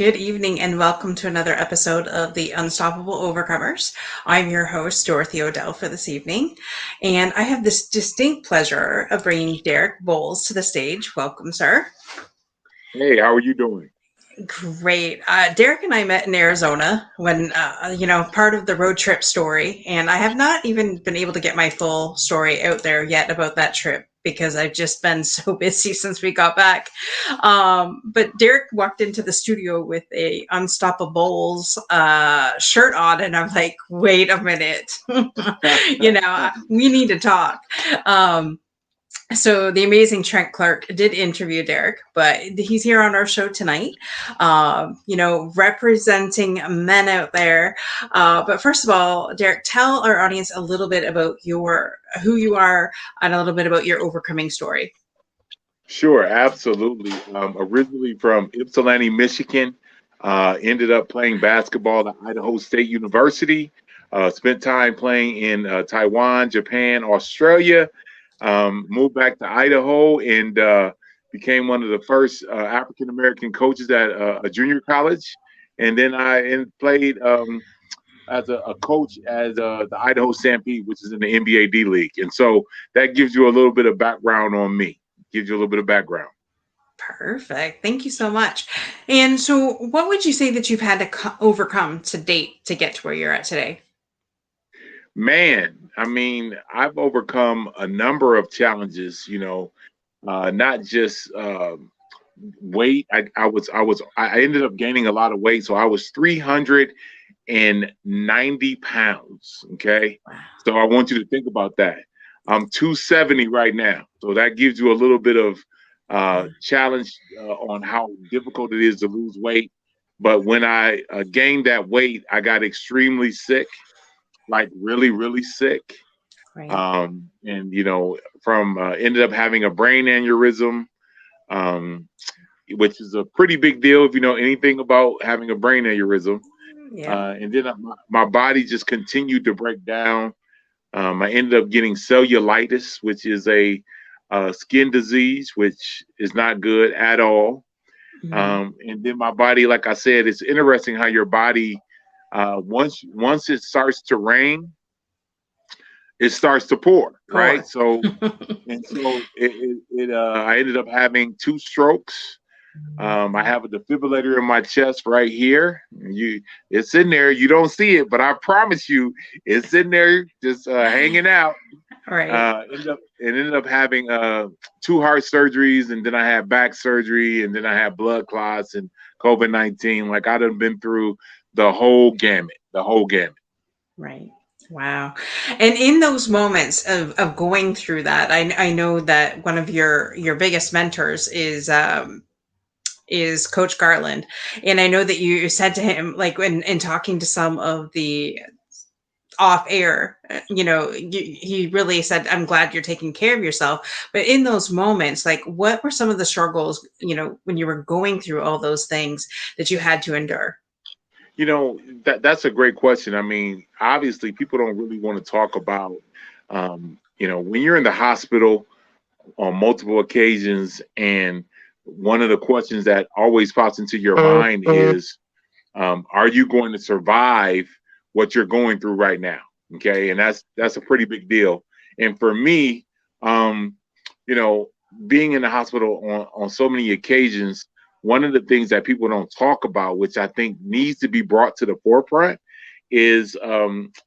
Good evening and welcome to another episode of the Unstoppable Overcomers. I'm your host, Dorothy Odell, for this evening, and I have this distinct pleasure of bringing Derrick Boles to the stage. Welcome, sir. Hey, how are you doing? Great. Derrick and I met in Arizona when, part of the road trip story, and I have not even been able to get my full story out there yet about that trip because I've just been so busy since we got back. But Derrick walked into the studio with a Unstoppaboles shirt on, and I'm like, wait a minute, we need to talk. So the amazing Trent Clark did interview Derrick, but he's here on our show tonight, representing men out there. But first of all, Derrick, tell our audience a little bit about who you are and a little bit about your overcoming story. Sure, absolutely. Originally from Ypsilanti, Michigan, ended up playing basketball at Idaho State University. Spent time playing in Taiwan, Japan, Australia. Moved back to Idaho and became one of the first African American coaches at a junior college. And then I played as a coach as the Idaho Stampede, which is in the NBA D League. And so that gives you a little bit of background on me. Gives you a little bit of background. Perfect. Thank you so much. And so, what would you say that you've had to overcome to date to get to where you're at today? Man, I mean, I've overcome a number of challenges. Not just weight. I ended up gaining a lot of weight, so I was 390 pounds. Okay, so I want you to think about that. I'm 270 right now, so that gives you a little bit of challenge on how difficult it is to lose weight. But when I gained that weight, I got extremely sick, like really, really sick. Right. And from ended up having a brain aneurysm, which is a pretty big deal if you know anything about having a brain aneurysm. Yeah. And then my body just continued to break down. I ended up getting cellulitis, which is a skin disease, which is not good at all. And then my body, like I said, it's interesting how your body, once it starts to rain, it starts to pour, right? So I ended up having 2 strokes. I have a defibrillator in my chest right here. It's in there. You don't see it, but I promise you, it's in there, just hanging out. Right. Ended up having 2 heart surgeries, and then I had back surgery, and then I had blood clots and COVID-19. Like I'd have been through the whole gamut, Right. Wow. And in those moments of going through that, I know that one of your biggest mentors is Coach Garland. And I know that you said to him, like in talking to some of the off air, he really said, I'm glad you're taking care of yourself. But in those moments, like what were some of the struggles, when you were going through all those things that you had to endure? That's a great question. I mean, obviously, people don't really want to talk about, when you're in the hospital on multiple occasions, and one of the questions that always pops into your mind is, are you going to survive what you're going through right now? Okay, and that's a pretty big deal. And for me, being in the hospital on so many occasions, one of the things that people don't talk about, which I think needs to be brought to the forefront, is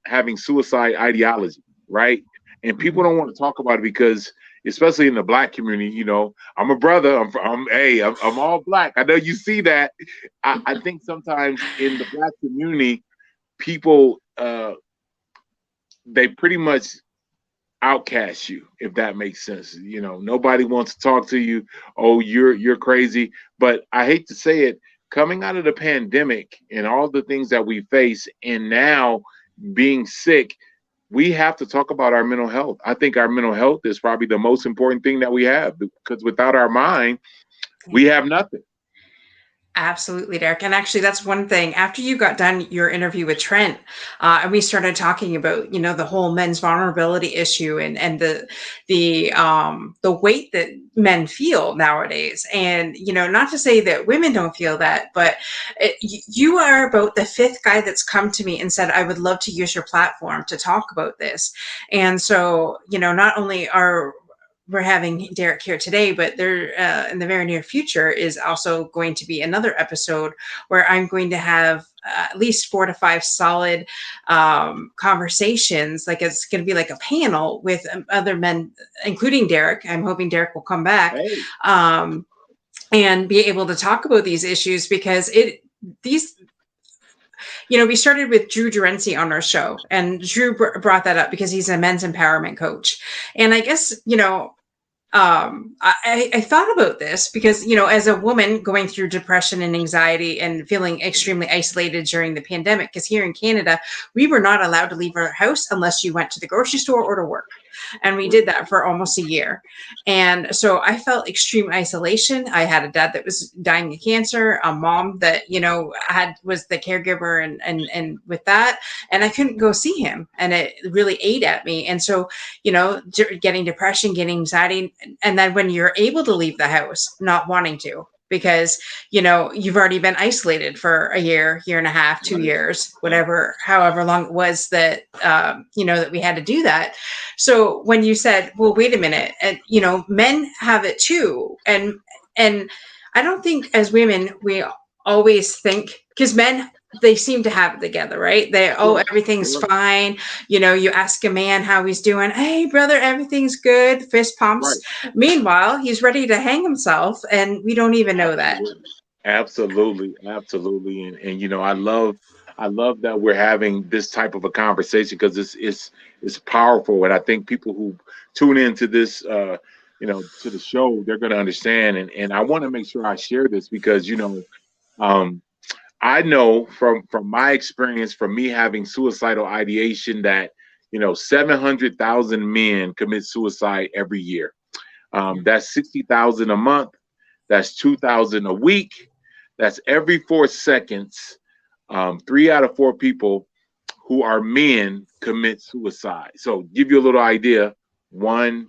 having suicide ideology, right? And people don't want to talk about it because, especially in the Black community, I'm a brother. I'm all Black. I know you see that. I think sometimes in the Black community, people they pretty much outcast you, if that makes sense. Nobody wants to talk to you. Oh, you're crazy. But I hate to say it, coming out of the pandemic and all the things that we face, and now being sick, we have to talk about our mental health. I think our mental health is probably the most important thing that we have, because without our mind, we have nothing. Absolutely, Derek. And actually, that's one thing. After you got done your interview with Trent, and we started talking about, the whole men's vulnerability issue and the weight that men feel nowadays. And not to say that women don't feel that, but you are about the fifth guy that's come to me and said, I would love to use your platform to talk about this. And so, not only are we're having Derrick here today, but there in the very near future is also going to be another episode where I'm going to have at least 4 to 5 solid conversations. Like it's going to be like a panel with other men, including Derrick. I'm hoping Derrick will come back Hey, and be able to talk about these issues because these we started with Drew Durency on our show, and Drew brought that up because he's a men's empowerment coach. And I guess, I thought about this because, as a woman going through depression and anxiety and feeling extremely isolated during the pandemic, because here in Canada, we were not allowed to leave our house unless you went to the grocery store or to work. And we did that for almost a year. And so I felt extreme isolation. I had a dad that was dying of cancer, a mom that, was the caregiver and with that, and I couldn't go see him. And it really ate at me. And so, getting depression, getting anxiety. And then when you're able to leave the house, not wanting to, because you've already been isolated for a year and a half, 2 years, whatever, however long it was that that we had to do that. So when you said, well, wait a minute, and men have it too, and I don't think as women we always think, because men, they seem to have it together, right? Everything's sure. fine. You ask a man how he's doing. Hey, brother, everything's good. Fist Right. pumps. Meanwhile, he's ready to hang himself, and we don't even know that. Absolutely. Absolutely. Absolutely. And I love that we're having this type of a conversation because it's powerful. And I think people who tune into this to the show, they're gonna understand. And I want to make sure I share this because um I know from my experience, from me having suicidal ideation, that 700,000 men commit suicide every year. That's 60,000 a month. That's 2,000 a week. That's every 4 seconds. 3 out of 4 people who are men commit suicide. So give you a little idea: 1,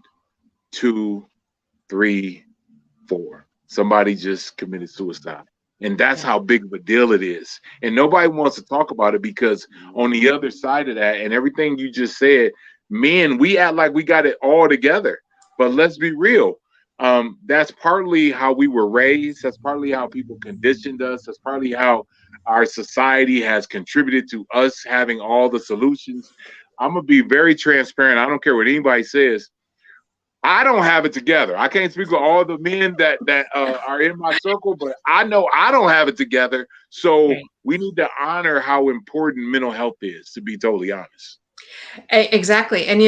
2, 3, 4. Somebody just committed suicide. And that's Yeah. how big of a deal it is. And nobody wants to talk about it because on the other side of that, and everything you just said, men, we act like we got it all together. But let's be real. That's partly how we were raised. That's partly how people conditioned us. That's partly how our society has contributed to us having all the solutions. I'm going to be very transparent. I don't care what anybody says. I don't have it together. I can't speak for all the men that are in my circle, but I know I don't have it together. So Right. we need to honor how important mental health is, to be totally honest. Exactly. And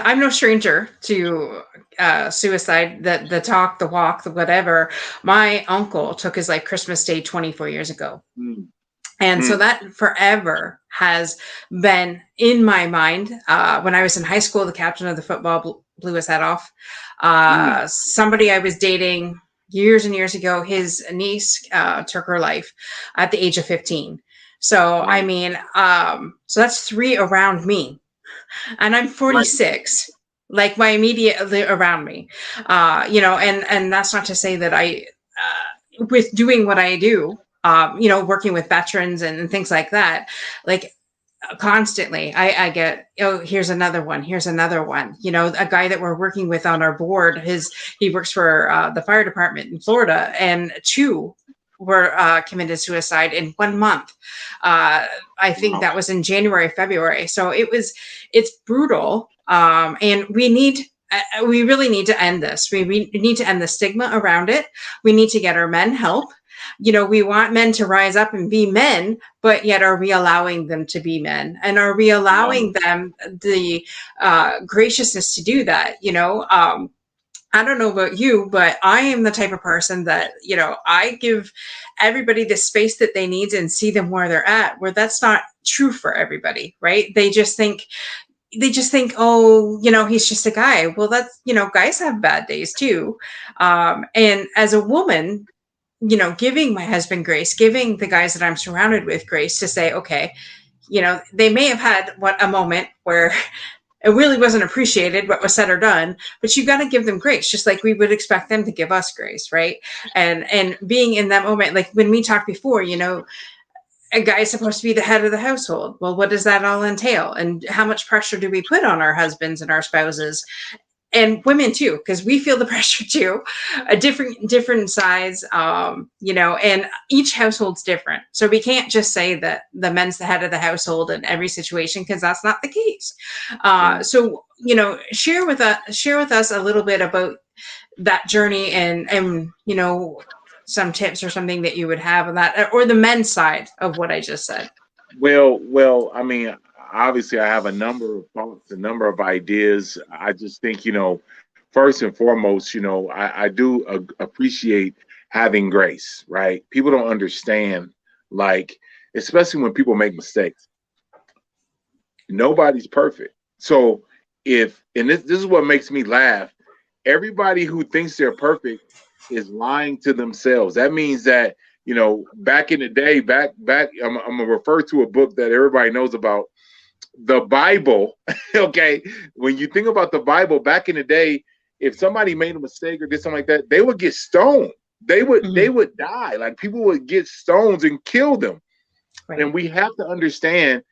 I'm no stranger to suicide, the talk, the walk, the whatever. My uncle took his life Christmas Day 24 years ago. Mm, And so mm, that forever has been in my mind. When I was in high school, the captain of the football blew his head off. mm. Somebody I was dating years and years ago, his niece took her life at the age of 15. So, I Wow. mean, so that's 3 around me, and I'm Right. 46, like my immediate around me, and that's not to say that with doing what I do, working with veterans and things like that, like constantly I get, oh, here's another one, here's another one. A guy that we're working with on our board, he works for the fire department in Florida, and 2 were committed suicide in 1 month. I think Wow. that was in January, February. So it's brutal, and we really need to end this. We need to end the stigma around it. We need to get our men help. We want men to rise up and be men, but yet are we allowing them to be men? And are we Wow. allowing them the graciousness to do that? I don't know about you, but I am the type of person that, I give everybody the space that they need and see them where they're at, where that's not true for everybody, right? They just think, oh, he's just a guy. Well, that's, guys have bad days too. And as a woman, giving my husband grace, giving the guys that I'm surrounded with grace to say, okay, they may have had a moment where it really wasn't appreciated what was said or done, but you got to give them grace, just like we would expect them to give us grace, right? And being in that moment, like when we talked before, a guy is supposed to be the head of the household. Well, what does that all entail? And how much pressure do we put on our husbands and our spouses? And women too, because we feel the pressure too, a different size, and each household's different. So we can't just say that the men's the head of the household in every situation, because that's not the case. So share with us a little bit about that journey, and some tips or something that you would have on that, or the men's side of what I just said. Well, I mean, obviously, I have a number of thoughts, a number of ideas. I just think, first and foremost, I do appreciate having grace, right? People don't understand, like, especially when people make mistakes. Nobody's perfect. So and this is what makes me laugh. Everybody who thinks they're perfect is lying to themselves. That means that, back in the day, I'm gonna refer to a book that everybody knows about, the Bible. Okay, when you think about the Bible, back in the day, if somebody made a mistake or did something like that, they would get stoned. They would die. Like, people would get stones and kill them. Right. And we have to understand,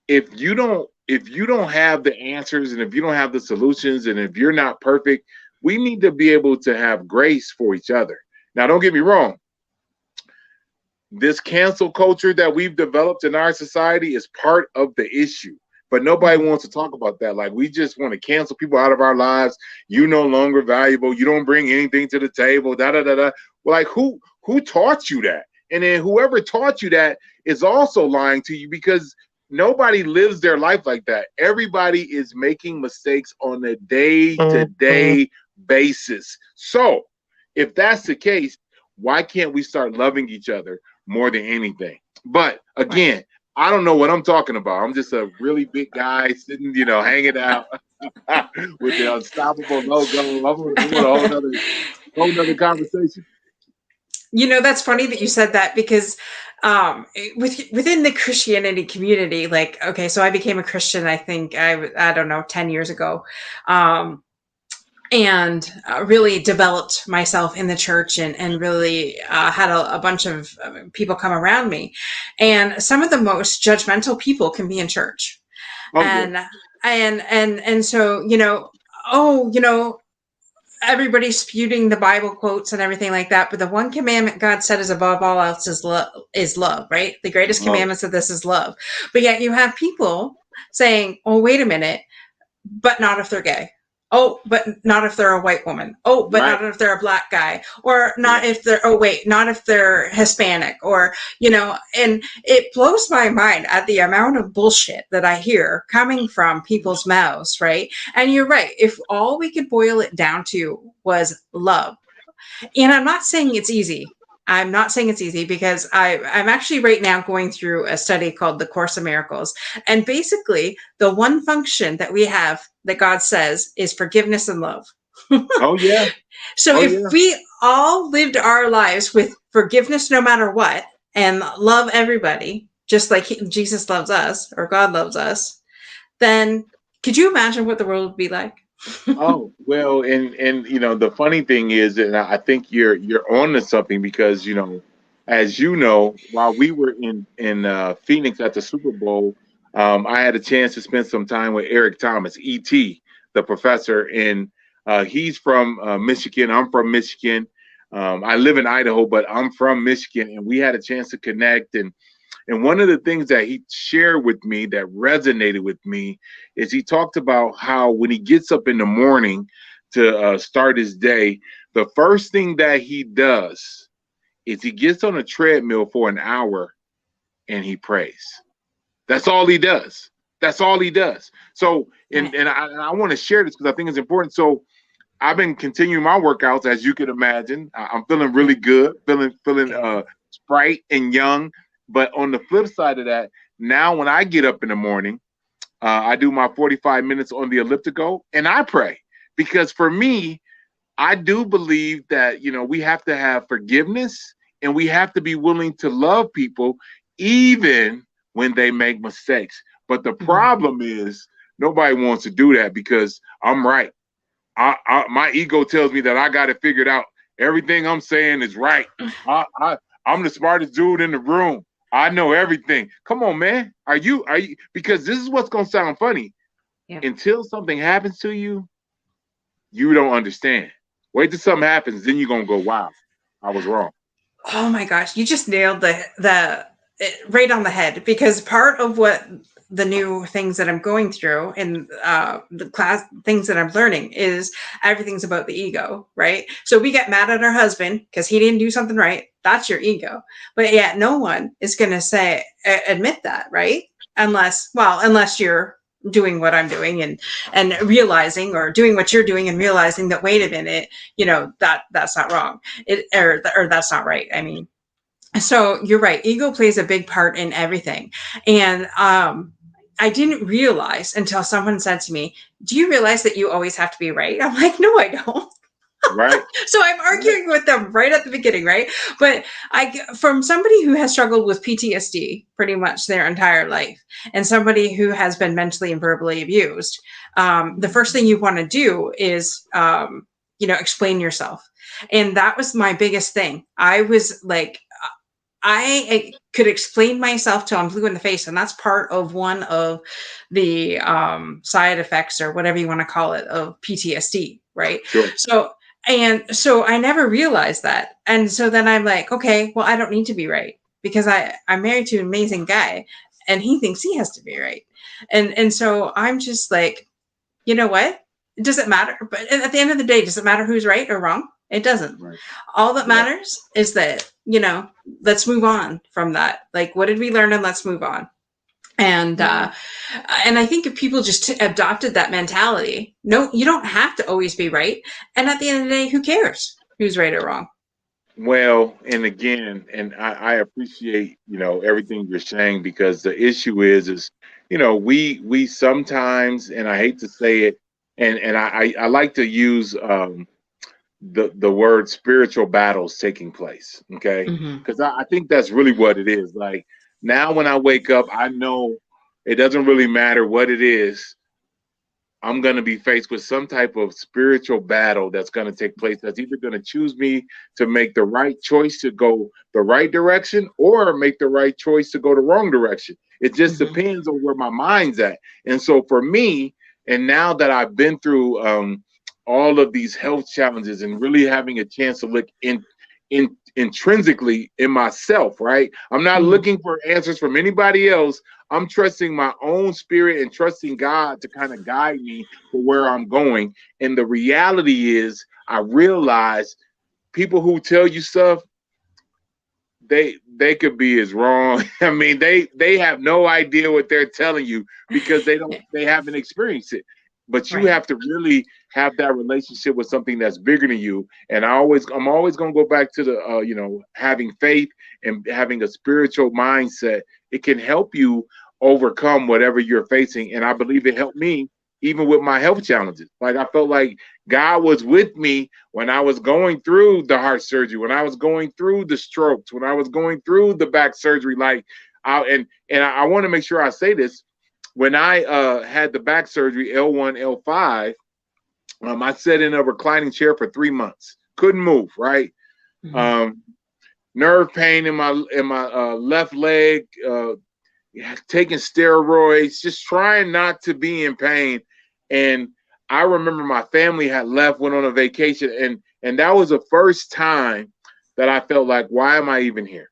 if you don't have the answers, and if you don't have the solutions, and if you're not perfect, we need to be able to have grace for each other. Now, don't get me wrong. This cancel culture that we've developed in our society is part of the issue, but nobody wants to talk about that. Like, we just want to cancel people out of our lives. You're no longer valuable. You don't bring anything to the table. Da da da da. Well, like, who taught you that? And then whoever taught you that is also lying to you, because nobody lives their life like that. Everybody is making mistakes on a day-to-day basis. So if that's the case, why can't we start loving each other more than anything? But again, I don't know what I'm talking about. I'm just a really big guy sitting, hanging out with the Unstoppable logo. I'm on a whole nother conversation. That's funny that you said that, because within the Christianity community, like, okay, so I became a Christian, I think, I don't know, 10 years ago. And really developed myself in the church, and really had a bunch of people come around me. And some of the most judgmental people can be in church. Oh, and so, everybody's spewing the Bible quotes and everything like that. But the one commandment God said is above all else is love, right? The greatest commandments of this is love. But yet you have people saying, oh, wait a minute, but not if they're gay. Oh, but not if they're a white woman. Oh, but not if they're a black guy. Or not if they're, not if they're Hispanic. Or, and it blows my mind at the amount of bullshit that I hear coming from people's mouths, right? And you're right. If all we could boil it down to was love. And I'm not saying it's easy. I'm not saying it's easy, because I'm actually right now going through a study called the Course of Miracles. And basically, the one function that we have that God says is forgiveness and love. Oh, yeah. So if we all lived our lives with forgiveness no matter what, and love everybody, just like Jesus loves us, or God loves us, then could you imagine what the world would be like? Oh, well, and the funny thing is, and I think you're on to something, because as you know, while we were in Phoenix at the Super Bowl, I had a chance to spend some time with Eric Thomas, E.T., the professor, and he's from Michigan. I'm from Michigan. I live in Idaho, but I'm from Michigan, and we had a chance to connect. And one of the things that he shared with me that resonated with me is he talked about how when he gets up in the morning to start his day, the first thing that he does is he gets on a treadmill for an hour and he prays. That's all he does. That's all he does. So, and I want to share this because I think it's important. So I've been continuing my workouts, as you can imagine. I'm feeling really good, feeling bright and young. But on the flip side of that, now when I get up in the morning, I do my 45 minutes on the elliptical and I pray, because for me, I do believe that, we have to have forgiveness and we have to be willing to love people even when they make mistakes. But the Mhm. problem is nobody wants to do that because I'm right. My ego tells me that I got it figured out. Everything I'm saying is right. I, I I'm the smartest dude in the room. I know everything. Come on, man. Are you because this is what's gonna sound funny. Yep. Until something happens to you, you don't understand. Wait till something happens, then you're gonna go, wow, I was wrong. Oh my gosh, you just nailed right on the head, because part of what the new things that I'm going through and the class things that I'm learning is everything's about the ego, right? So we get mad at our husband because he didn't do something right. That's your ego. But yet no one is going to admit that, right? Unless you're doing what I'm doing and realizing, or doing what you're doing and realizing that, wait a minute, that's not wrong. Or that's not right. I mean, so you're right. Ego plays a big part in everything. And I didn't realize until someone said to me, do you realize that you always have to be right? I'm like, no, I don't. Right? So I'm Right. arguing with them right at the beginning, right? But from somebody who has struggled with PTSD pretty much their entire life, and somebody who has been mentally and verbally abused, the first thing you want to do is, explain yourself. And that was my biggest thing. I was like, I could explain myself till I'm blue in the face, and that's part of one of the side effects, or whatever you want to call it, of PTSD, right? Sure. So I never realized that, and so then I'm like, okay, well, I don't need to be right, because I'm married to an amazing guy, and he thinks he has to be right, and so I'm just like, you know what? It doesn't matter. But at the end of the day, does it matter who's right or wrong? It doesn't. Right. All that Right. matters is that, let's move on from that. Like, what did we learn, and let's move on. And Right. and I think if people just adopted that mentality, no, you don't have to always be right. And at the end of the day, who cares who's right or wrong? Well, and again, and I appreciate, everything you're saying because the issue is, we sometimes, and I hate to say it, and I like to use the word spiritual battles taking place, okay? Mm-hmm. Because I think that's really what it is. Like now when I wake up, I know it doesn't really matter what it is. I'm going to be faced with some type of spiritual battle that's going to take place that's either going to choose me to make the right choice to go the right direction or make the right choice to go the wrong direction. It just Mm-hmm. depends on where my mind's at. And so for me, and now that I've been through all of these health challenges and really having a chance to look intrinsically in myself, right? I'm not Mm-hmm. looking for answers from anybody else. I'm trusting my own spirit and trusting God to kind of guide me for where I'm going. And the reality is, I realize people who tell you stuff, they could be as wrong. I mean, they have no idea what they're telling you because they haven't experienced it. But you Right. have to really have that relationship with something that's bigger than you. And I'm always going to go back to the having faith and having a spiritual mindset. It can help you overcome whatever you're facing. And I believe it helped me even with my health challenges. Like I felt like God was with me when I was going through the heart surgery, when I was going through the strokes, when I was going through the back surgery. Like, I want to make sure I say this. When I had the back surgery, L1, L5, I sat in a reclining chair for 3 months, couldn't move. Right, Mm-hmm. um, nerve pain in my left leg, taking steroids, just trying not to be in pain. And I remember my family had left, went on a vacation, and that was the first time that I felt like, why am I even here?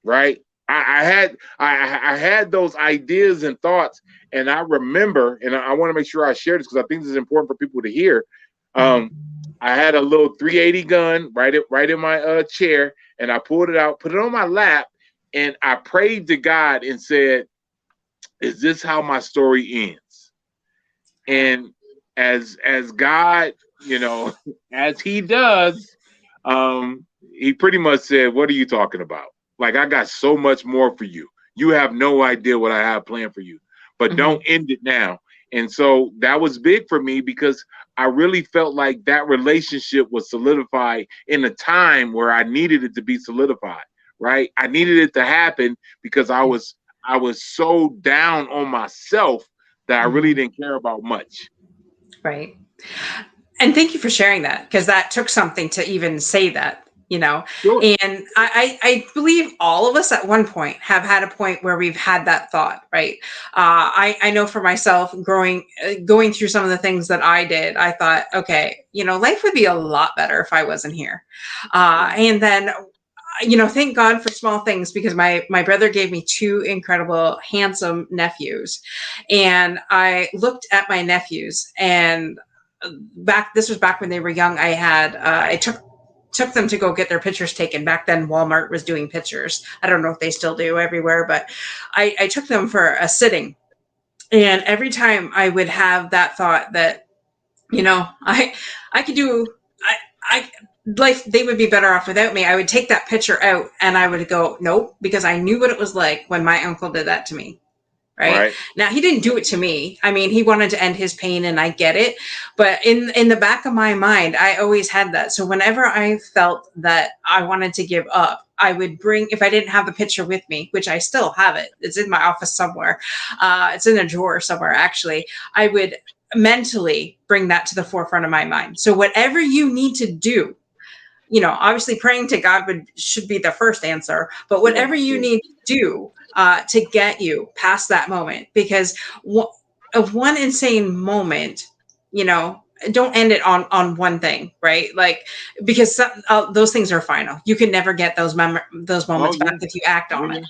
Right? I had those ideas and thoughts, and I remember, and I want to make sure I share this because I think this is important for people to hear. Mm-hmm. Um, I had a little 380 gun right in my chair, and I pulled it out, put it on my lap, and I prayed to God and said, "Is this how my story ends?" Wow. And as God, as He does, He pretty much said, "What are you talking about? Like I got so much more for you. You have no idea what I have planned for you, but Mm-hmm. don't end it now." And so that was big for me because I really felt like that relationship was solidified in a time where I needed it to be solidified. right? I needed it to happen because I was so down on myself that I really Mhm. didn't care about much. Right. And thank you for sharing that, because that took something to even say that, Sure. and I believe all of us at one point have had a point where we've had that thought, right? I know for myself, going through some of the things that I did, I thought, okay, life would be a lot better if I wasn't here. And then, thank God for small things, because my brother gave me two incredible, handsome nephews. And I looked at my nephews, and this was back when they were young. I took them to go get their pictures taken. Back then, Walmart was doing pictures. I don't know if they still do everywhere, but I took them for a sitting. And every time I would have that thought that, I could do, I life, they would be better off without me. I would take that picture out and I would go, nope, because I knew what it was like when my uncle did that to me. Right Right. now, he didn't do it to me. I mean, he wanted to end his pain, and I get it. But in the back of my mind, I always had that. So whenever I felt that I wanted to give up, I would bring, if I didn't have the picture with me, which I still have it, it's in my office somewhere. It's in a drawer somewhere, actually. I would mentally bring that to the forefront of my mind. So whatever you need to do, obviously praying to God should be the first answer, but Yeah. whatever you Yeah. need to do to get you past that moment, because of one insane moment, don't end it on one thing, right? Like, because those things are final. You can never get those Oh moments back yeah. if you act Oh on it. yeah.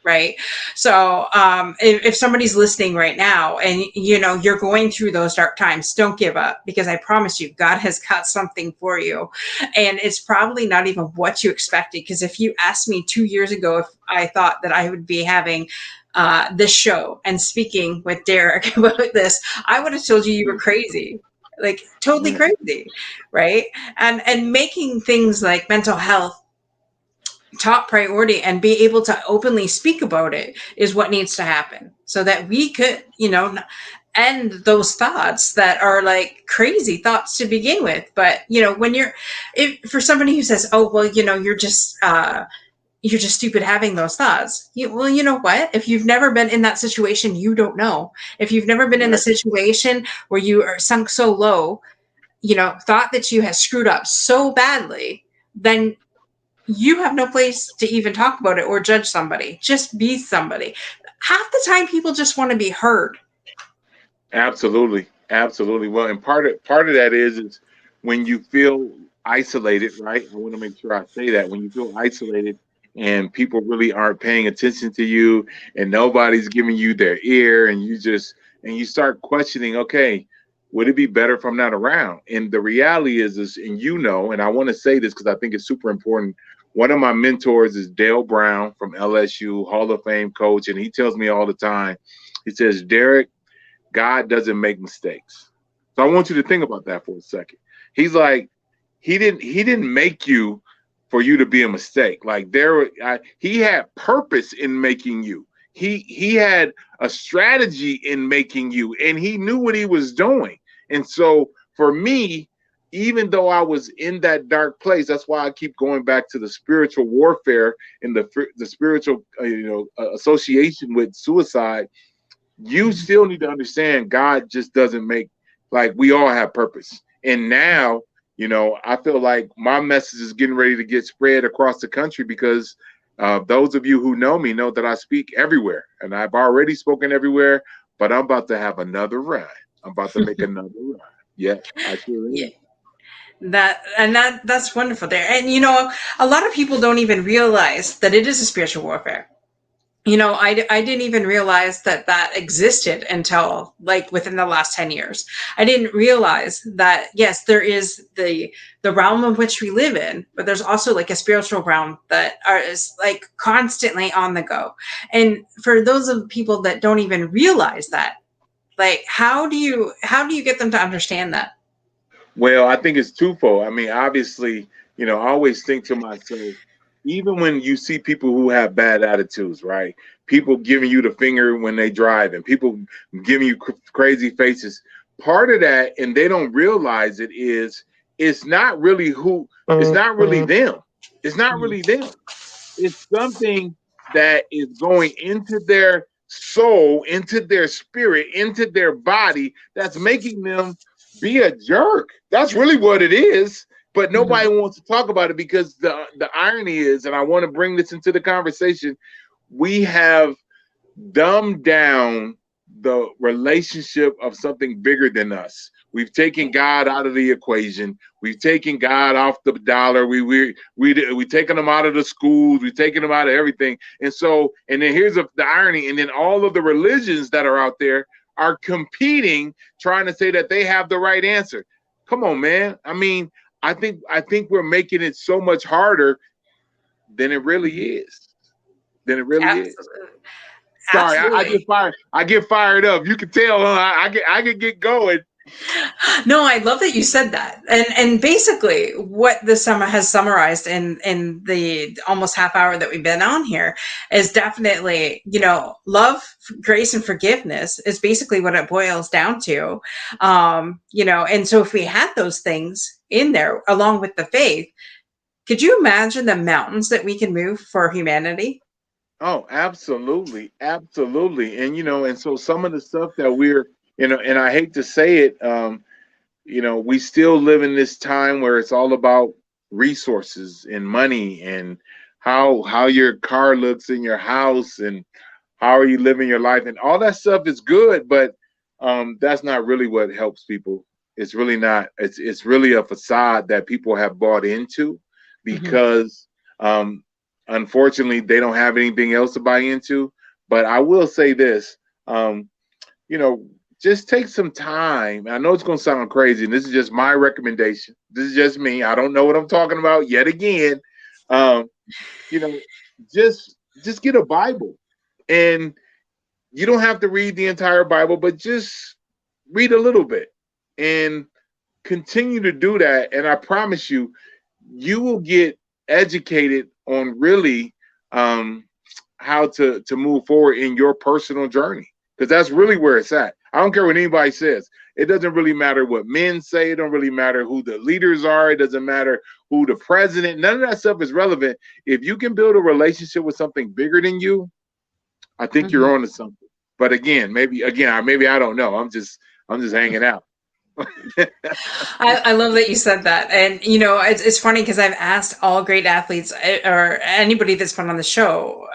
Right. So if somebody's listening right now and you're going through those dark times, don't give up, because I promise you, God has got something for you. And it's probably not even what you expected. Because if you asked me 2 years ago if I thought that I would be having this show and speaking with Derrick about this, I would have told you were crazy. Like, totally Yeah. crazy. Right. And making things like mental health top priority and be able to openly speak about it is what needs to happen, so that we could, end those thoughts that are like crazy thoughts to begin with. But when for somebody who says, oh well, you're just stupid having those thoughts. Well, you know what? If you've never been in that situation, you don't know. If you've never been in a Right. situation where you are sunk so low, thought that you have screwed up so badly, then you have no place to even talk about it or judge somebody. Just be somebody. Half the time, people just want to be heard. Absolutely. Absolutely. Well, and part of that is when you feel isolated, right? I want to make sure I say that when you feel isolated and people really aren't paying attention to you and nobody's giving you their ear, and you start questioning, okay, would it be better if I'm not around? And the reality is, and and I want to say this because I think it's super important. One of my mentors is Dale Brown from LSU, Hall of Fame coach, and he tells me all the time, he says, Derrick, God doesn't make mistakes. So I want you to think about that for a second. He's like, he didn't make you for you to be a mistake. Like he had purpose in making you. He had a strategy in making you, and he knew what he was doing. And so for me, even though I was in that dark place, that's why I keep going back to the spiritual warfare and the spiritual association with suicide. You still need to understand God just doesn't make, like, we all have purpose. And now, I feel like my message is getting ready to get spread across the country because those of you who know me know that I speak everywhere, and I've already spoken everywhere, but I'm about to have another run. I'm about to make another run. Yeah, I sure Yeah. am. That's wonderful there. And a lot of people don't even realize that it is a spiritual warfare. I didn't even realize that existed until like within the last 10 years. I didn't realize that, yes, there is the realm of which we live in, but there's also like a spiritual realm that is like constantly on the go. And for those of people that don't even realize that, like, how do you get them to understand that? Well, I think it's twofold. I mean, obviously, I always think to myself, even when you see people who have bad attitudes, right? People giving you the finger when they drive and people giving you crazy faces. Part of that, and they don't realize it, is it's not really them. It's not really them. It's something that is going into their soul, into their spirit, into their body that's making them be a jerk. That's really what it is. But Mhm. nobody wants to talk about it because the irony is, and I want to bring this into the conversation, we have dumb down the relationship of something bigger than us. We've taken God out of the equation. We've taken God off the dollar. We taken them out of the schools. We've taken them out of everything. And so, and then here's the irony. And then all of the religions that are out there are competing, trying to say that they have the right answer. Come on, man. I mean, I think we're making it so much harder than it really is. Than it really is. Absolutely. Sorry, I get Absolutely. fired. I get fired up. You can tell, huh? I can get going. No, I love that you said that. And basically what this summer has summarized in the almost half hour that we've been on here is definitely, love, grace, and forgiveness is basically what it boils down to. And so if we had those things in there along with the faith, could you imagine the mountains that we can move for humanity? Oh, absolutely, absolutely. And and so some of the stuff that we're, and I hate to say it, we still live in this time where it's all about resources and money and how your car looks in your house and how are you living your life, and all that stuff is good, but that's not really what helps people. It's really not. It's really a facade that people have bought into Mhm. because um, unfortunately they don't have anything else to buy into. But I will say this, um, you know, just take some time. I know it's going to sound crazy, and this is just my recommendation. This is just me. I don't know what I'm talking about yet again. Um, you know, just get a Bible, and you don't have to read the entire Bible, but just read a little bit and continue to do that. And I promise you, you will get educated on really how to move forward in your personal journey, because that's really where it's at. I don't care what anybody says. It doesn't really matter what men say. It don't really matter who the leaders are. It doesn't matter who the president. None of that stuff is relevant. If you can build a relationship with something bigger than you, I think Mhm. you're on to something. But maybe I don't know. I'm just hanging out. I love that you said that. And, it's funny because I've asked all great athletes or anybody that's been on the show,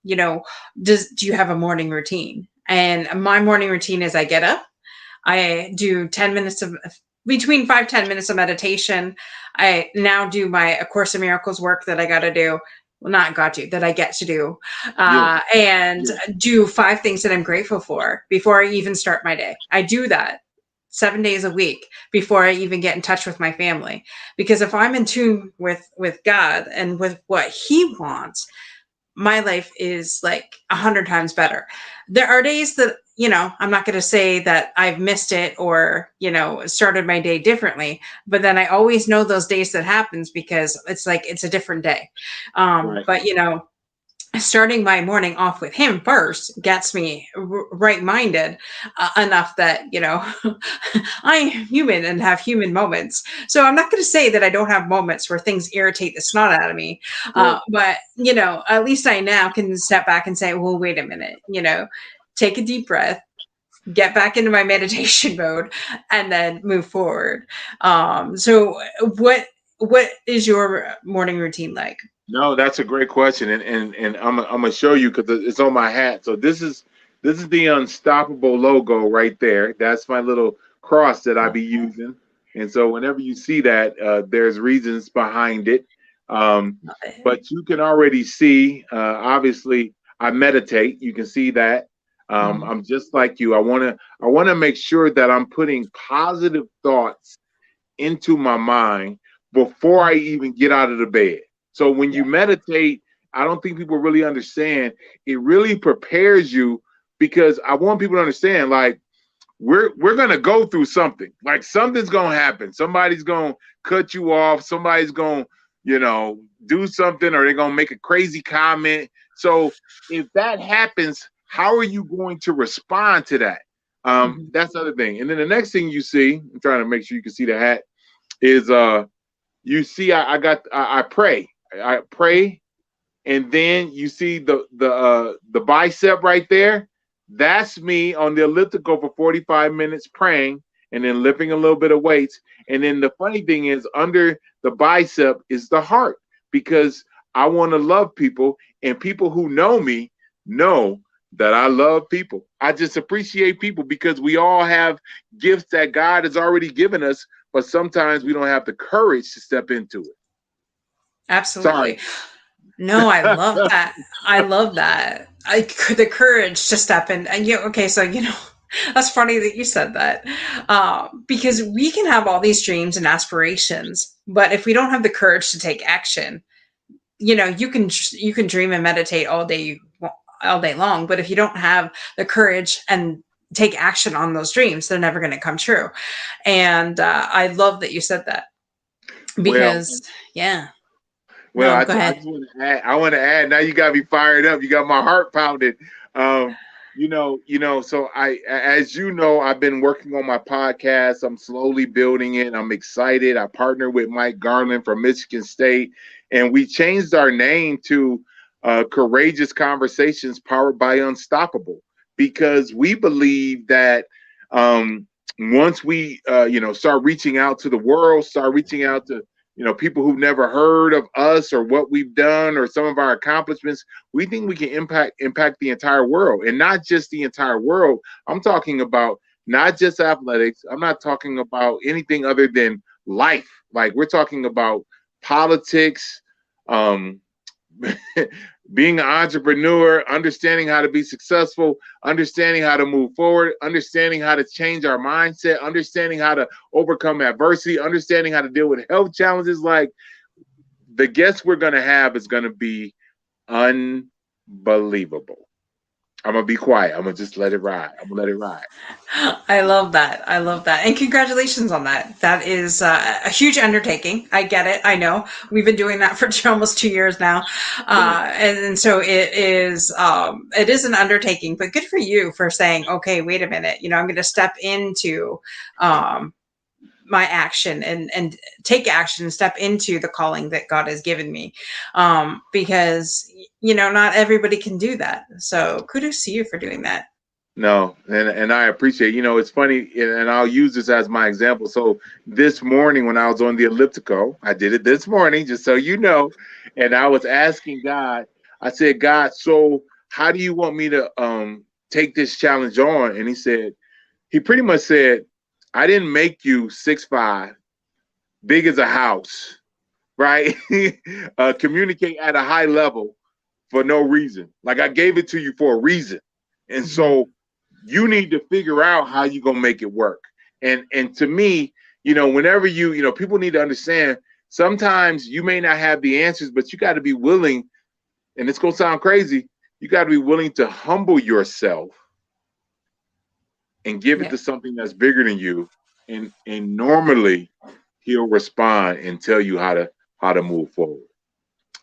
do you have a morning routine? And my morning routine is I get up, I do 10 minutes of between 5-10 minutes of meditation. I now do my A Course in Miracles work that I got to do. Well, not got to, that I get to do. Yeah, And yeah, do 5 things that I'm grateful for before I even start my day. I do that 7 days a week before I even get in touch with my family. Because if I'm in tune with God and with what He wants, my life is like 100 times better. There are days that, I'm not going to say that I've missed it or, started my day differently, but then I always know those days that happens because it's like, it's a different day. right. But, starting my morning off with him first gets me right minded enough that I am human and have human moments. So I'm not going to say that I don't have moments where things irritate the snot out of me, Well, but at least I now can step back and say, well, wait a minute, take a deep breath, get back into my meditation mode, and then move forward. So what is your morning routine like? no, that's a great question, and I'm gonna show you because it's on my hat. So this is the Unstoppable logo right there. That's my little cross that I be using. And so whenever you see that, there's reasons behind it. Um, but you can already see, obviously, I meditate. You can see that. Mhm. I'm just like you. I wanna make sure that I'm putting positive thoughts into my mind before I even get out of the bed. So when Yeah. you meditate, I don't think people really understand. It really prepares you, because I want people to understand, like, we're gonna go through something. Like, something's gonna happen. Somebody's gonna cut you off. Somebody's gonna, do something, or they're gonna make a crazy comment. So if that happens, how are you going to respond to that? Mhm. That's the other thing. And then the next thing you see, I'm trying to make sure you can see the hat, is you see I pray. I pray and then you see the bicep right there. That's me on the elliptical for 45 minutes praying and then lifting a little bit of weights. And then the funny thing is, under the bicep is the heart, because I want to love people, and people who know me know that I love people. I just appreciate people, because we all have gifts that God has already given us, but sometimes we don't have the courage to step into it. Absolutely. Sorry. No, I love that. I love that. The courage to step in. And okay, so that's funny that you said that, because we can have all these dreams and aspirations, but if we don't have the courage to take action, you can dream and meditate all day long, but if you don't have the courage and take action on those dreams, they're never going to come true. And I love that you said that, Well, because yeah. well, No, I, go I ahead. just want to add. I want to add. Now you got me fired up. You got my heart pounded. Um, So as you know, I've been working on my podcast. I'm slowly building it. I'm excited. I partnered with Mike Garland from Michigan State, and we changed our name to Courageous Conversations Powered by Unstoppable, because we believe that once we, start reaching out to the world, start reaching out to people who've never heard of us or what we've done or some of our accomplishments, we think we can impact the entire world, and not just the entire world. I'm talking about not just athletics. I'm not talking about anything other than life. Like, we're talking about politics, um, being an entrepreneur, understanding how to be successful, understanding how to move forward, understanding how to change our mindset, understanding how to overcome adversity, understanding how to deal with health challenges. Like, the guest we're going to have is going to be unbelievable. I'm going to be quiet. I'm going to just let it ride. I'm going to let it ride. I love that. I love that. And congratulations on that. That is a huge undertaking. I get it. I know. We've been doing that for almost 2 years now. And so it is an undertaking, but good for you for saying, okay, wait a minute, I'm going to step into, um, my action and take action and step into the calling that God has given me. Because, not everybody can do that. So kudos to you for doing that. No, and I appreciate, it's funny, and I'll use this as my example. So this morning when I was on the elliptical, I did it this morning, just so you know, and I was asking God, I said, God, so how do you want me to take this challenge on? And he pretty much said, I didn't make you 6'5", big as a house, right? Communicate at a high level for no reason. Like, I gave it to you for a reason. And so you need to figure out how you're going to make it work. And to me, whenever people need to understand, sometimes you may not have the answers, but you got to be willing, and it's going to sound crazy, you got to be willing to humble yourself and give it to something that's bigger than you. And normally he'll respond and tell you how to move forward.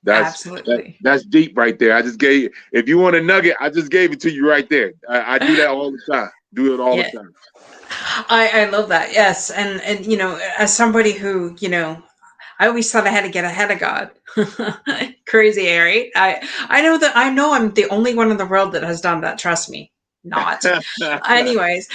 Absolutely. That's deep right there. I just gave you, if you want a nugget, I just gave it to you right there. I do that all the time. Do it all the time. I love that. Yes. And, as somebody who, I always thought I had to get ahead of God. Crazy, right? I know I'm the only one in the world that has done that. Trust me. Not. Anyways,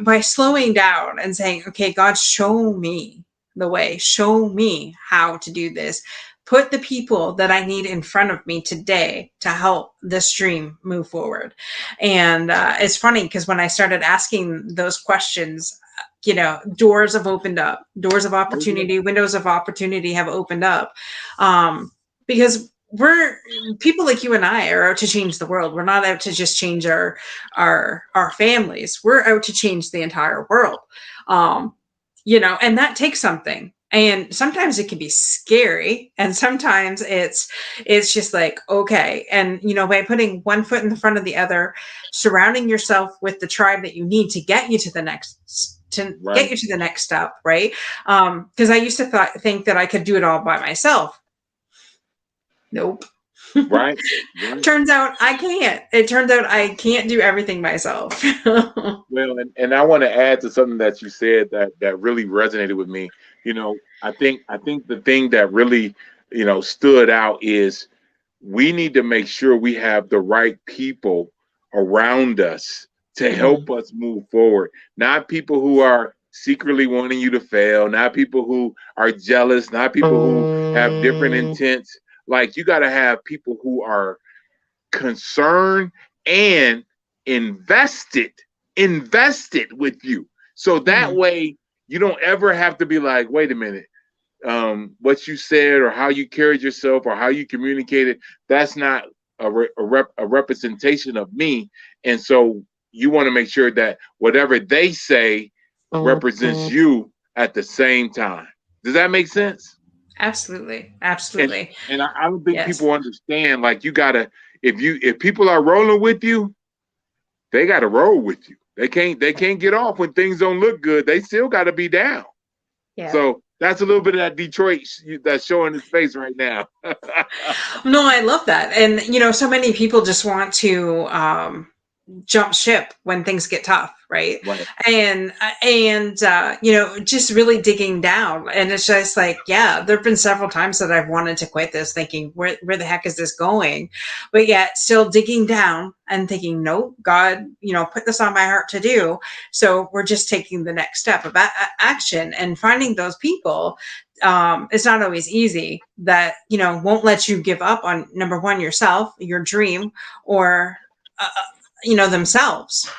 by slowing down and saying, okay, God, show me the way, show me how to do this. Put the people that I need in front of me today to help this dream move forward. And it's funny because when I started asking those questions, doors have opened up, doors of opportunity, windows of opportunity have opened up. Because we're people like you and I are out to change the world. We're not out to just change our families. We're out to change the entire world. And that takes something. And sometimes it can be scary, and sometimes it's just like, okay. And by putting one foot in the front of the other, surrounding yourself with the tribe that you need to get you to the next get you to the next step, right? Because I used to think that I could do it all by myself. Nope. Right. Turns out I can't. It turns out I can't do everything myself. Well, and I want to add to something that you said that really resonated with me. I think the thing that really, stood out is we need to make sure we have the right people around us to Mhm. help us move forward. Not people who are secretly wanting you to fail, not people who are jealous, not people who have different intents. Like, you got to have people who are concerned and invested, invested with you. So that Mhm. way you don't ever have to be like, wait a minute, what you said or how you carried yourself or how you communicated, that's not a representation of me. And so you want to make sure that whatever they say represents you at the same time. Does that make sense? Absolutely. And Absolutely. I don't think Yes. people understand, like, you gotta, if people are rolling with you, they gotta roll with you. They can't get off when things don't look good. They still gotta be down. Yeah. So that's a little bit of that Detroit that's showing his face right now. No, I love that. And, so many people just want to jump ship when things get tough, right? Right. And just really digging down, and it's just like, yeah, there have been several times that I've wanted to quit this, thinking, where the heck is this going? But yet still digging down and thinking, no, God, put this on my heart to do. So we're just taking the next step of action and finding those people. It's not always easy, that won't let you give up on, number one, yourself, your dream, or themselves.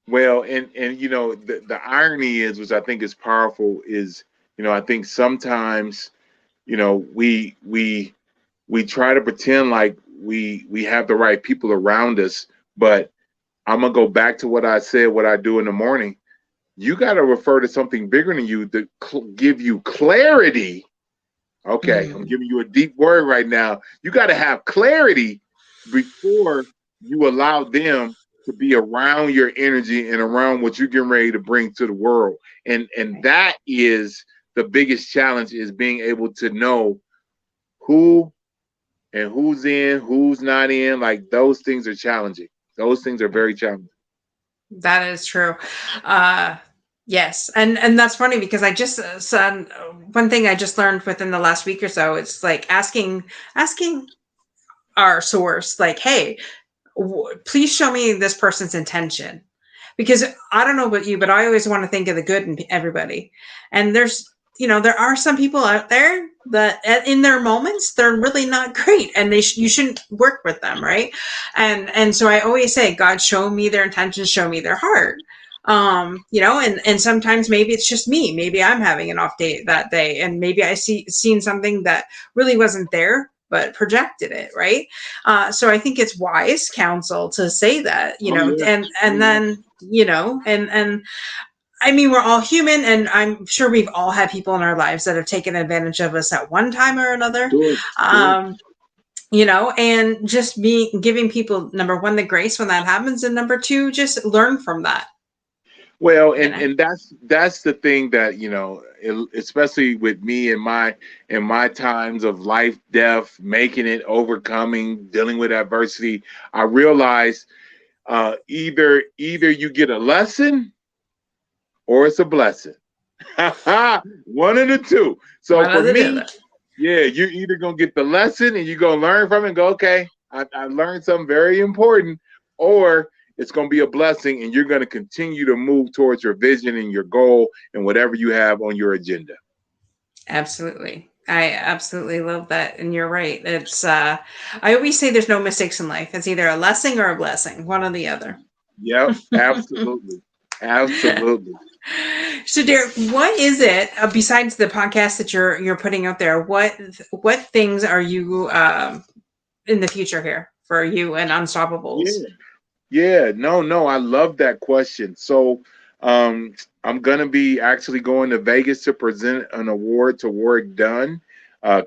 Well, and the irony is, which I think is powerful, is, I think sometimes, we try to pretend like we have the right people around us, but I'm gonna go back to what I said, what I do in the morning. You got to refer to something bigger than you to give you clarity. Okay, I'm Mm. giving you a deep word right now. You got to have clarity before you allow them to be around your energy and around what you're getting ready to bring to the world. And that is the biggest challenge, is being able to know who and who's in, who's not in. Like, those things are challenging. Those things are very challenging. That is true. Uh, yes, and that's funny, because I just said one thing I just learned within the last week or so. It's like asking our source, like, hey, please show me this person's intention, because I don't know about you, but I always want to think of the good in everybody. And there are some people out there that in their moments, they're really not great, and you shouldn't work with them, right? And so I always say, God, show me their intentions, show me their heart. And sometimes maybe it's just me. Maybe I'm having an off day that day, and maybe I seen something that really wasn't there, but projected it, right? So I think it's wise counsel to say that, Oh yeah. and then, and I mean, we're all human, and I'm sure we've all had people in our lives that have taken advantage of us at one time or another. Sure, sure. And just giving people, number one, the grace when that happens, and number two, just learn from that. Well, You and know, and that's the thing that, especially with me in my times of life, death, making it, overcoming, dealing with adversity. I realized, either you get a lesson or it's a blessing. One of the two. So one for of the other. me, yeah, you're either gonna get the lesson and you're gonna learn from it and go, okay, I learned something very important, or it's gonna be a blessing and you're gonna continue to move towards your vision and your goal and whatever you have on your agenda. Absolutely. I absolutely love that. And you're right. I always say there's no mistakes in life. It's either a lesson or a blessing, one or the other. Yep, absolutely. Absolutely. So, Derek, what is it, besides the podcast that you're putting out there? What things are you in the future here for you and Unstoppables? Yeah. Yeah, no, I love that question. So, I'm gonna be actually going to Vegas to present an award to Work Done,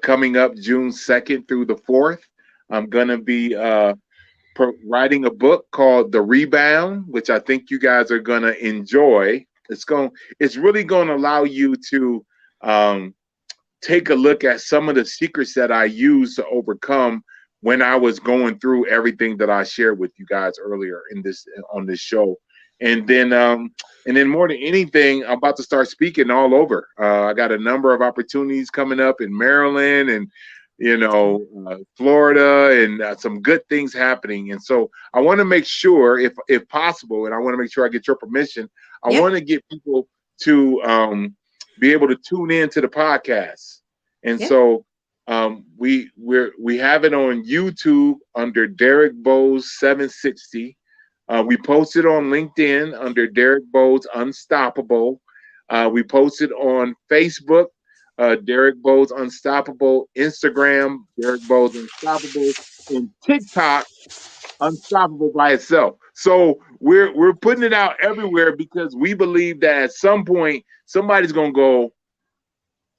coming up June 2nd through the 4th. I'm gonna be writing a book called The Rebound, which I think you guys are gonna enjoy. It's really gonna allow you to um, take a look at some of the secrets that I used to overcome when I was going through everything that I shared with you guys earlier on this show. And then more than anything, I'm about to start speaking all over. I got a number of opportunities coming up in Maryland and Florida, and some good things happening. And so I want to make sure, if possible, and I want to make sure I get your permission, I Yeah. want to get people to be able to tune in to the podcast. And Yeah. so we have it on YouTube under Derrick Boles 760. We posted on LinkedIn under Derrick Boles Unstoppable. We posted on Facebook, Derrick Boles Unstoppable, Instagram, Derrick Boles Unstoppable, and TikTok, Unstoppable by itself. So we're putting it out everywhere because we believe that at some point somebody's gonna go,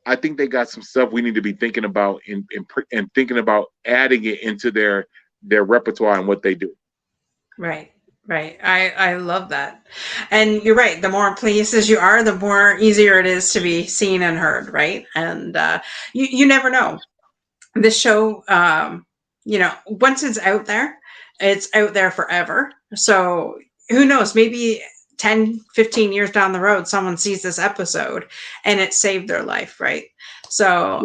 I think they got some stuff we need to be thinking about and thinking about adding it into their repertoire and what they do. Right. Right. I love that. And you're right. The more places you are, the more easier it is to be seen and heard. Right. And you never know. This show, once it's out there forever. So who knows? Maybe 10, 15 years down the road, someone sees this episode and it saved their life, right? So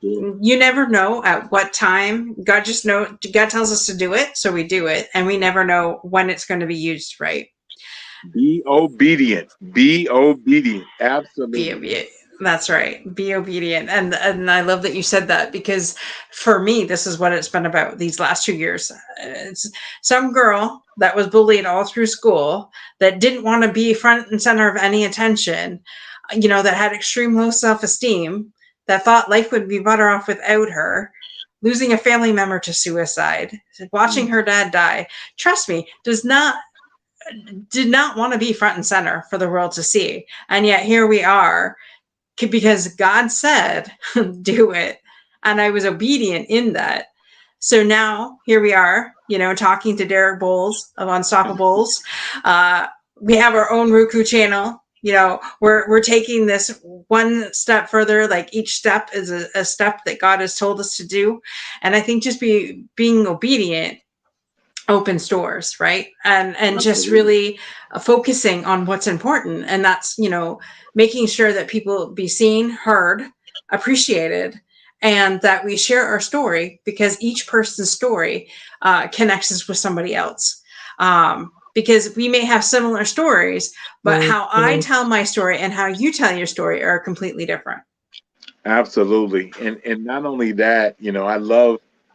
you never know at what time. God tells us to do it, so we do it, and we never know when it's going to be used, right? Be obedient. Be obedient. Be Absolutely. obedient. That's right. Be obedient. And I love that you said that, because for me, this is what it's been about these last 2 years. It's some girl that was bullied all through school, that didn't want to be front and center of any attention, that had extreme low self-esteem, that thought life would be better off without her, losing a family member to suicide, watching her dad die. Trust me, did not want to be front and center for the world to see. And yet here we are, because God said, do it. And I was obedient in that. So now here we are, talking to Derrick Boles of Unstoppaboles. We have our own Roku channel. We're taking this one step further. Like each step is a step that God has told us to do. And I think just being obedient opens doors, right? And just really focusing on what's important. And that's, making sure that people be seen, heard, appreciated, and that we share our story, because each person's story connects us with somebody else. Because we may have similar stories, but how I tell my story and how you tell your story are completely different. Absolutely. And not only that,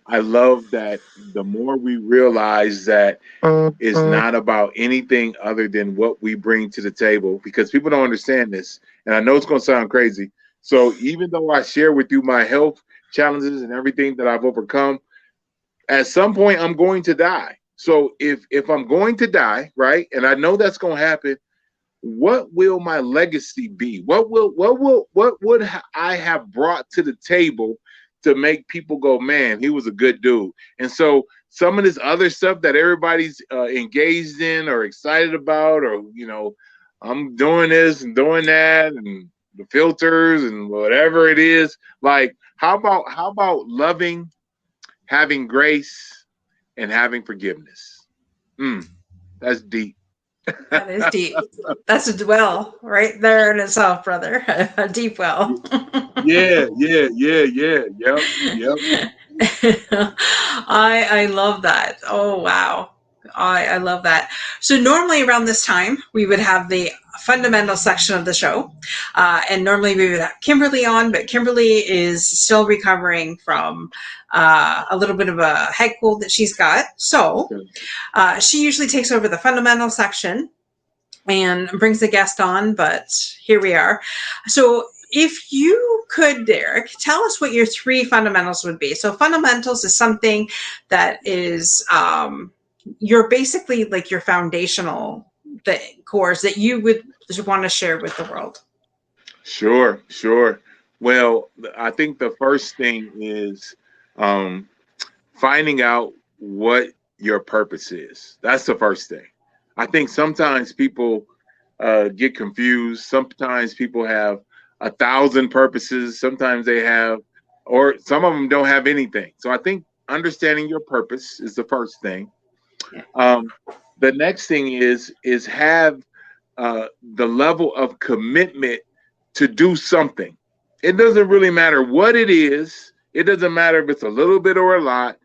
I love that the more we realize that it's not about anything other than what we bring to the table, because people don't understand this. And I know it's going to sound crazy. So even though I share with you my health challenges and everything that I've overcome, at some point I'm going to die. So if I'm going to die, right, and I know that's going to happen, what will my legacy be? What would I have brought to the table to make people go, man, he was a good dude? And so some of this other stuff that everybody's engaged in or excited about, or I'm doing this and doing that, and the filters and whatever it is, like how about loving, having grace, and having forgiveness? That's deep. That is deep. That's a well right there in itself, brother. A deep well. Yeah, yeah, yeah, yeah. Yep, yep. I love that. Oh wow. I love that. So normally around this time we would have the fundamental section of the show, and normally we would have Kimberly on, but Kimberly is still recovering from a little bit of a head cold that she's got. So she usually takes over the fundamental section and brings the guest on, but here we are. So if you could, Derrick, tell us what your 3 fundamentals would be. So fundamentals is something that is you're basically like your foundational cores that you would want to share with the world. Sure, sure. Well, I think the first thing is finding out what your purpose is. That's the first thing. I think sometimes people get confused. Sometimes people have 1,000 purposes. Sometimes they have, or some of them don't have anything. So I think understanding your purpose is the first thing. The next thing is have the level of commitment to do something. It doesn't really matter what it is. It doesn't matter if it's a little bit or a lot.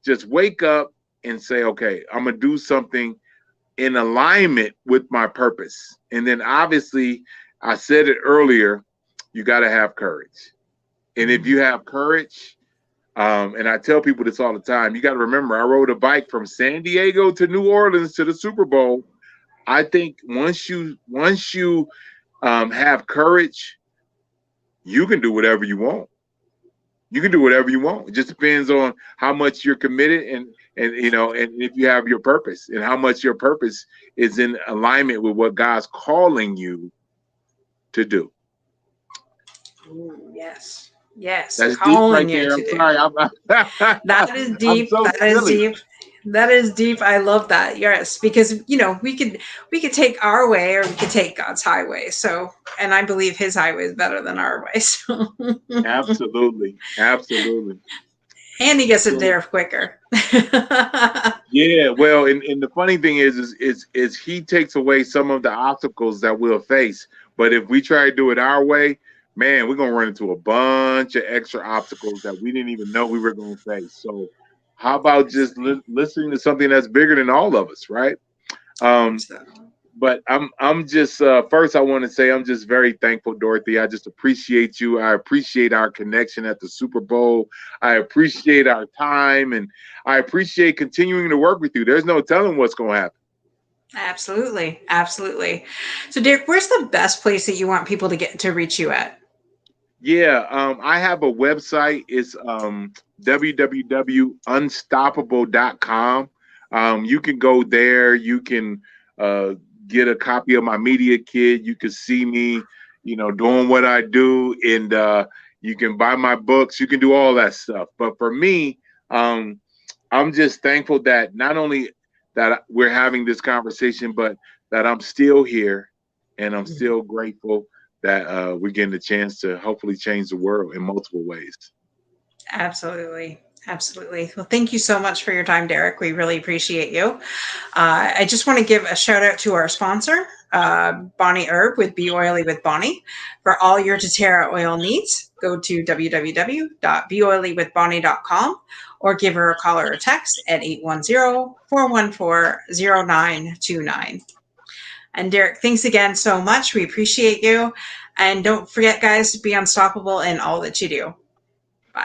Just wake up and say, okay, I'm going to do something in alignment with my purpose. And then obviously, I said it earlier, you got to have courage. And if you have courage, and I tell people this all the time, you got to remember, I rode a bike from San Diego to New Orleans to the Super Bowl. I think once you have courage, you can do whatever you want. You can do whatever you want. It just depends on how much you're committed and you know, and if you have your purpose and how much your purpose is in alignment with what God's calling you to do. Ooh, yes. Yes. That's deep Calling right you there. to I'm do. sorry. That is I'm deep. so That is silly. deep. That is deep. I love that. Yes, because we could take our way or we could take God's highway. So, and I believe His highway is better than our way. So, Absolutely. Absolutely. and He gets it So there quicker. yeah, well, and the funny thing is he takes away some of the obstacles that we'll face. But if we try to do it our way, man, we're gonna run into a bunch of extra obstacles that we didn't even know we were gonna face. So how about just listening to something that's bigger than all of us, right? Um, Absolutely. but I'm just first I want to say I'm just very thankful, Dorothy. I just appreciate you. I appreciate our connection at the Super Bowl. I appreciate our time, and I appreciate continuing to work with you. There's no telling what's going to happen. Absolutely. Absolutely. So, Derek, where's the best place that you want people to get to reach you at? Yeah, I have a website. It's www.unstoppable.com. You can go there. You can uh, get a copy of my media kit. You can see me, doing what I do, and you can buy my books. You can do all that stuff. But for me, I'm just thankful that not only that we're having this conversation, but that I'm still here, and I'm still grateful that we're getting the chance to hopefully change the world in multiple ways. Absolutely. Absolutely. Well, thank you so much for your time, Derek. We really appreciate you. I just want to give a shout out to our sponsor, Bonnie Herb with Be Oily with Bonnie. For all your doTERRA oil needs, go to www.beoilywithbonnie.com or give her a call or a text at 810-414-0929. And Derek, thanks again so much. We appreciate you. And don't forget, guys, to be unstoppable in all that you do.